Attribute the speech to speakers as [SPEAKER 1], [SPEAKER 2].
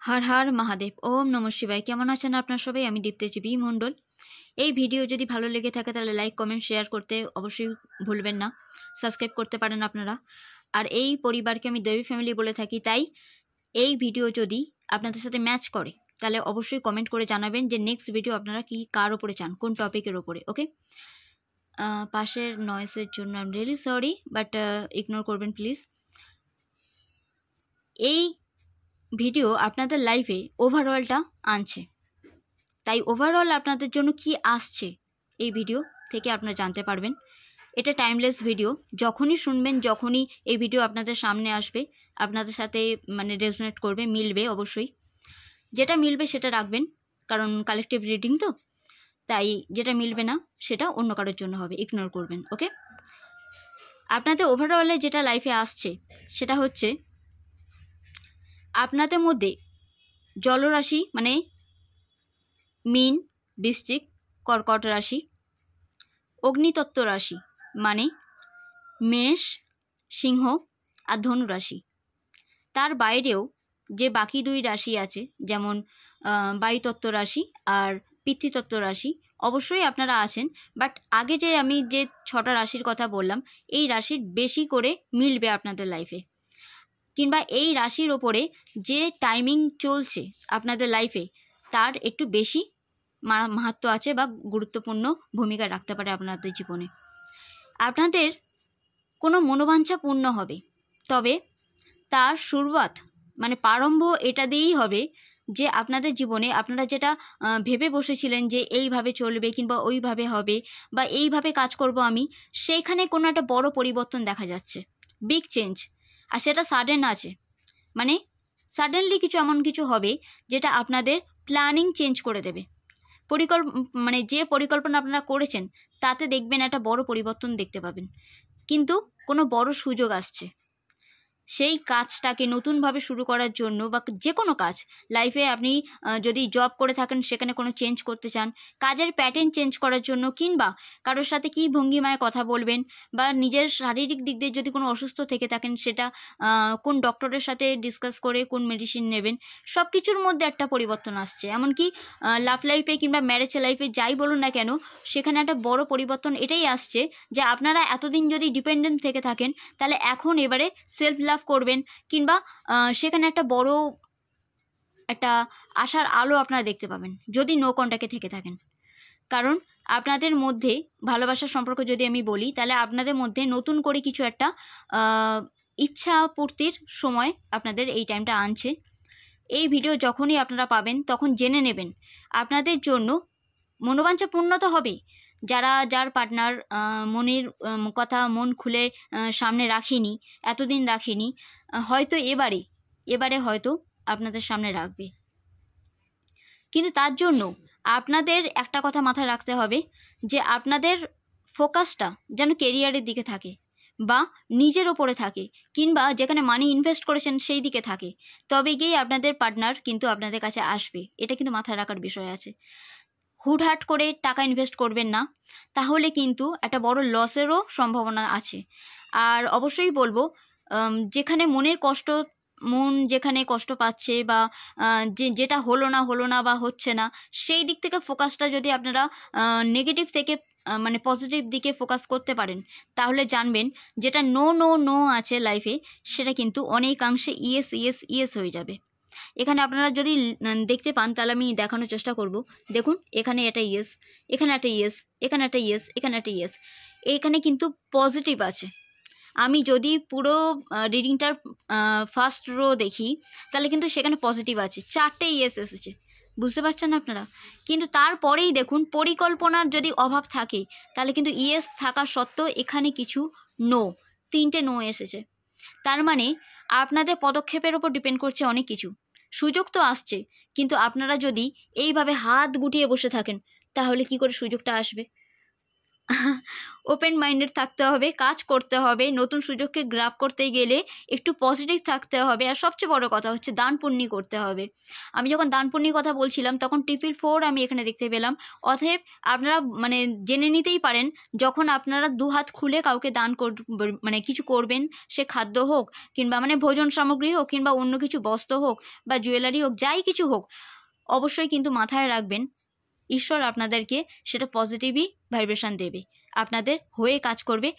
[SPEAKER 1] हर हर महादेव ओम नमः शिवाय। केमन आছেন আপনারা সবাই? আমি দীপ্তিজীবী মণ্ডল। এই ভিডিও যদি ভালো লেগে থাকে তাহলে লাইক কমেন্ট শেয়ার করতে অবশ্যই ভুলবেন না। সাবস্ক্রাইব করতে পারেন আপনারা। আর এই পরিবারকে আমি দেবী ফ্যামিলি বলে থাকি, তাই এই ভিডিও যদি আপনাদের সাথে ম্যাচ করে তাহলে অবশ্যই কমেন্ট করে জানাবেন যে নেক্সট ভিডিও আপনারা কি কার উপরে চান, কোন টপিকের উপরে। ওকে, পাশের নয়েসের জন্য I am really sorry, but ignore করবেন প্লিজ। এই ভিডিও আপনাদের লাইফে ওভারঅলটা আনছে, তাই ওভারঅল আপনাদের জন্য কি আসছে এই ভিডিও থেকে আপনারা জানতে পারবেন। এটা টাইমলেস ভিডিও, যখনই শুনবেন যখনই এই ভিডিও আপনাদের সামনে আসবে আপনাদের সাথে মানে রেজোনেট করবে, মিলবে অবশ্যই। যেটা মিলবে সেটা রাখবেন, কারণ কালেকটিভ রিডিং তো, তাই যেটা মিলবে না সেটা অন্য কারোর জন্য হবে, ইগনোর করবেন। ওকে, আপনাদের ওভারঅলে যেটা লাইফে আসছে সেটা হচ্ছে আপনাদের মধ্যে জলরাশি মানে মীন, বৃশ্চিক, কর্কট রাশি, অগ্নিতত্ত্ব রাশি মানে মেষ, সিংহ আর ধনু রাশি। তার বাইরেও যে বাকি দুই রাশি আছে, যেমন বায়ুতত্ত্ব রাশি আর পিতৃতত্ত্ব রাশি, অবশ্যই আপনারা আছেন। বাট আগে যে আমি যে 6টা রাশির কথা বললাম, এই রাশির বেশি করে মিলবে আপনাদের লাইফে, কিংবা এই রাশির ওপরে যে টাইমিং চলছে আপনাদের লাইফে তার একটু বেশি মাহাত্ম্য আছে বা গুরুত্বপূর্ণ ভূমিকা রাখতে পারে আপনাদের জীবনে। আপনাদের কোনো মনোবাঞ্ছা পূর্ণ হবে, তবে তার শুরুয়াত মানে প্রারম্ভ এটা দিয়েই হবে যে আপনাদের জীবনে আপনারা যেটা ভেবে বসেছিলেন যে এইভাবে চলবে কিংবা ওইভাবে হবে বা এইভাবে কাজ করব আমি, সেইখানে কোনো একটা বড় পরিবর্তন দেখা যাচ্ছে, বিগ চেঞ্জ। আর সেটা সাডেন আছে, মানে সাডেনলি কিছু এমন কিছু হবে যেটা আপনাদের প্ল্যানিং চেঞ্জ করে দেবে। মানে যে পরিকল্পনা আপনারা করেছেন তাতে দেখবেন একটা বড় পরিবর্তন দেখতে পাবেন, কিন্তু কোনো বড় সুযোগ আসছে। সেই কাজটাকে নতুনভাবে শুরু করার জন্য বা যে কোনো কাজ লাইফে আপনি যদি জব করে থাকেন সেখানে কোনো চেঞ্জ করতে চান, কাজের প্যাটার্ন চেঞ্জ করার জন্য, কিংবা কারোর সাথে কী ভঙ্গিমায় কথা বলবেন, বা নিজের শারীরিক দিক দিয়ে যদি কোনো অসুস্থ থেকে থাকেন সেটা কোন ডক্টরের সাথে ডিসকাস করে কোন মেডিসিন নেবেন, সব কিছুর মধ্যে একটা পরিবর্তন আসছে। এমনকি লাভ লাইফে কিংবা ম্যারেজ লাইফে যাই বলুন না কেন, সেখানে একটা বড় পরিবর্তন এটাই আসছে যে আপনারা এতদিন যদি ডিপেন্ডেন্ট থেকে থাকেন তাহলে এখন এবারে সেলফ লাভ করবেন, কিংবা সেখানে একটা বড় একটা আশার আলো আপনারা দেখতে পাবেন যদি নো কন্ট্যাক্টে থেকে থাকেন। কারণ আপনাদের মধ্যে ভালোবাসার সম্পর্ক যদি আমি বলি, তাহলে আপনাদের মধ্যে নতুন করে কিছু একটা ইচ্ছা পূর্তির সময় আপনাদের এই টাইমটা আনছে। এই ভিডিও যখনই আপনারা পাবেন তখন জেনে নেবেন আপনাদের জন্য মনোবাঞ্ছা পূর্ণ তো হবে। যার পার্টনার মনের কথা মন খুলে সামনে রাখিনি, এতদিন রাখিনি, হয়তো এবারে হয়তো আপনাদের সামনে রাখবে। কিন্তু তার জন্য আপনাদের একটা কথা মাথায় রাখতে হবে যে আপনাদের ফোকাসটা যেন কেরিয়ারের দিকে থাকে বা নিজের ওপরে থাকে, কিংবা যেখানে মানি ইনভেস্ট করেছেন সেই দিকে থাকে, তবে গিয়েই আপনাদের পার্টনার কিন্তু আপনাদের কাছে আসবে। এটা কিন্তু মাথায় রাখার বিষয় আছে। হুটহাট করে টাকা ইনভেস্ট করবেন না, তাহলে কিন্তু একটা বড় লসেরও সম্ভাবনা আছে। আর অবশ্যই বলবো, যেখানে মন যেখানে কষ্ট পাচ্ছে বা যেটা হলো না বা হচ্ছে না, সেই দিক থেকে ফোকাসটা যদি আপনারা নেগেটিভ থেকে মানে পজিটিভ দিকে ফোকাস করতে পারেন, তাহলে জানবেন যেটা নো আছে লাইফে সেটা কিন্তু অনেকাংশে ইয়েস হয়ে যাবে। এখানে আপনারা যদি দেখতে পান তাহলে আমি দেখানোর চেষ্টা করব। দেখুন, এখানে একটা ইয়েস, এখানে একটা ইয়েস, এখানে একটা ইয়েস, এখানে একটা ইয়েস, এখানে কিন্তু পজিটিভ আছে। আমি যদি পুরো রিডিংটার ফার্স্ট রো দেখি তাহলে কিন্তু সেখানে পজিটিভ আছে, 4টে ইয়েস এসেছে, বুঝতে পারছেন আপনারা। কিন্তু তারপরেই দেখুন, পরিকল্পনার যদি অভাব থাকে তাহলে কিন্তু ইয়েস থাকা সত্ত্বেও এখানে কিছু 3টে নো এসেছে। তার মানে আপনাদের পদক্ষেপের ওপর ডিপেন্ড করছে অনেক কিছু। সুযোগ তো আসছে, কিন্তু আপনারা যদি এইভাবে হাত গুটিয়ে বসে থাকেন তাহলে কি করে সুযোগটা আসবে? ওপেন মাইন্ডেড থাকতে হবে, কাজ করতে হবে, নতুন সুযোগকে গ্রাব করতে গেলে একটু পজিটিভ থাকতে হবে, আর সবচেয়ে বড় কথা হচ্ছে দান পুণ্যি করতে হবে। আমি যখন দান পুণ্যির কথা বলছিলাম তখন 444 আমি এখানে দেখতে পেলাম। অতএব আপনারা মানে জেনে নিতেই পারেন, যখন আপনারা দু হাত খুলে কাউকে দান মানে কিছু করবেন, সে খাদ্য হোক কিংবা মানে ভোজন সামগ্রী হোক কিংবা অন্য কিছু বস্ত্র হোক বা জুয়েলারি হোক, যাই কিছু হোক, অবশ্যই কিন্তু মাথায় রাখবেন ঈশ্বর আপনাদেরকে সেটা পজিটিভই ভাইব্রেশন দেবে, আপনাদের হয়ে কাজ করবে,